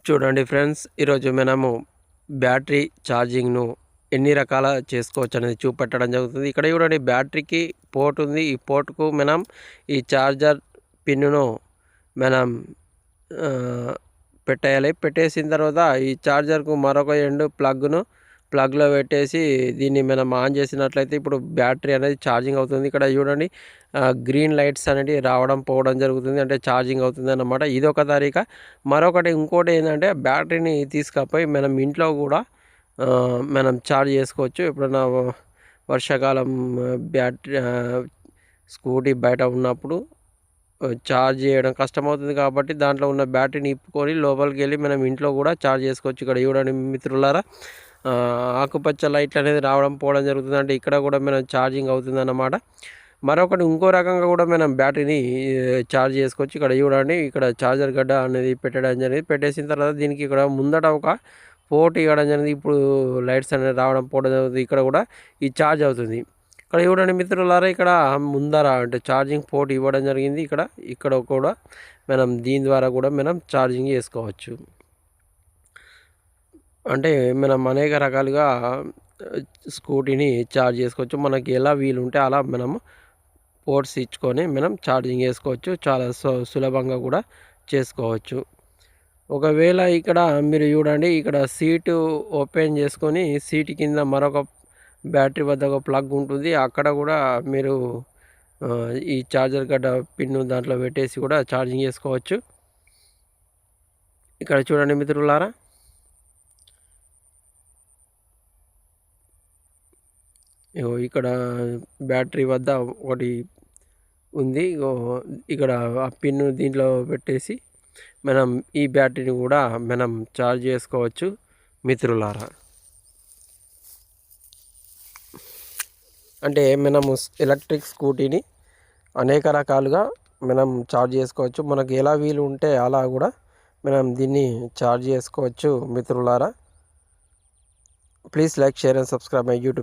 చూడండి ఫ్రెండ్స్, ఈరోజు మనము బ్యాటరీ ఛార్జింగ్ను ఎన్ని రకాల చేసుకోవచ్చు అనేది చూపెట్టడం జరుగుతుంది. ఇక్కడ చూడండి, బ్యాటరీకి పోర్ట్ ఉంది. ఈ పోర్ట్కు మనం ఈ ఛార్జర్ పిన్నును మనం పెట్టేయాలి. పెట్టేసిన తర్వాత ఈ ఛార్జర్కు మరొక ఎండ్ ప్లగ్లో పెట్టేసి దీన్ని మనం ఆన్ చేసినట్లయితే ఇప్పుడు బ్యాటరీ అనేది ఛార్జింగ్ అవుతుంది. ఇక్కడ చూడండి, గ్రీన్ లైట్స్ అనేవి రావడం పోవడం జరుగుతుంది, అంటే ఛార్జింగ్ అవుతుంది అన్నమాట. ఇదొక తరీక. ఇంకోటి ఏంటంటే, బ్యాటరీని తీసుకపోయి మనం ఇంట్లో కూడా మనం ఛార్జ్ చేసుకోవచ్చు. ఎప్పుడైనా వర్షాకాలం బ్యాటరీ స్కూటీ బయట ఉన్నప్పుడు ఛార్జ్ చేయడం కష్టమవుతుంది కాబట్టి దాంట్లో ఉన్న బ్యాటరీని ఇప్పుకొని లోపలికి వెళ్ళి మనం ఇంట్లో కూడా ఛార్జ్ చేసుకోవచ్చు. ఇక్కడ చూడండి మిత్రులారా, ఆకుపచ్చ లైట్లు అనేది రావడం పోవడం జరుగుతుంది, అంటే ఇక్కడ కూడా మనం ఛార్జింగ్ అవుతుంది అన్నమాట. ఇంకో రకంగా కూడా మనం బ్యాటరీని ఛార్జ్ చేసుకోవచ్చు. ఇక్కడ చూడండి, ఇక్కడ ఛార్జర్ గడ్డ అనేది పెట్టడం జరిగింది. పెట్టేసిన తర్వాత దీనికి ఇక్కడ ముందట ఒక పోర్ట్ ఇవ్వడం జరిగింది. ఇప్పుడు లైట్స్ అనేది రావడం పోవడం జరుగుతుంది. ఇక్కడ కూడా ఈ ఛార్జ్ అవుతుంది. ఇక్కడ చూడండి మిత్రులారా, ఇక్కడ ముందర అంటే ఛార్జింగ్ పోర్ట్ ఇవ్వడం జరిగింది. ఇక్కడ కూడా మనం దీని ద్వారా కూడా మనం ఛార్జింగ్ చేసుకోవచ్చు. అంటే మనం అనేక రకాలుగా స్కూటీని ఛార్జ్ చేసుకోవచ్చు. మనకి ఎలా వీలుంటే అలా మనము పోర్ట్స్ ఇచ్చుకొని మనం ఛార్జింగ్ చేసుకోవచ్చు. చాలా సులభంగా కూడా చేసుకోవచ్చు. ఒకవేళ ఇక్కడ మీరు చూడండి, ఇక్కడ సీటు ఓపెన్ చేసుకొని సీట్ కింద మరొక బ్యాటరీ వద్ద ఒక ప్లగ్ ఉంటుంది. అక్కడ కూడా మీరు ఈ ఛార్జర్ గడ్డ పిన్ను దాంట్లో పెట్టేసి కూడా ఛార్జింగ్ చేసుకోవచ్చు. ఇక్కడ చూడండి మిత్రులారా, ఇక్కడ బ్యాటరీ వద్ద ఒకటి ఉంది. ఇక్కడ ఆ పిన్ను దీంట్లో పెట్టేసి మనం ఈ బ్యాటరీని కూడా మనం ఛార్జ్ చేసుకోవచ్చు మిత్రులారా. అంటే మనము ఎలక్ట్రిక్ స్కూటీని అనేక రకాలుగా మనం ఛార్జ్ చేసుకోవచ్చు. మనకు ఎలా వీలు ఉంటే అలా కూడా మనం దీన్ని ఛార్జ్ చేసుకోవచ్చు మిత్రులారా. Please like, share and subscribe my YouTube.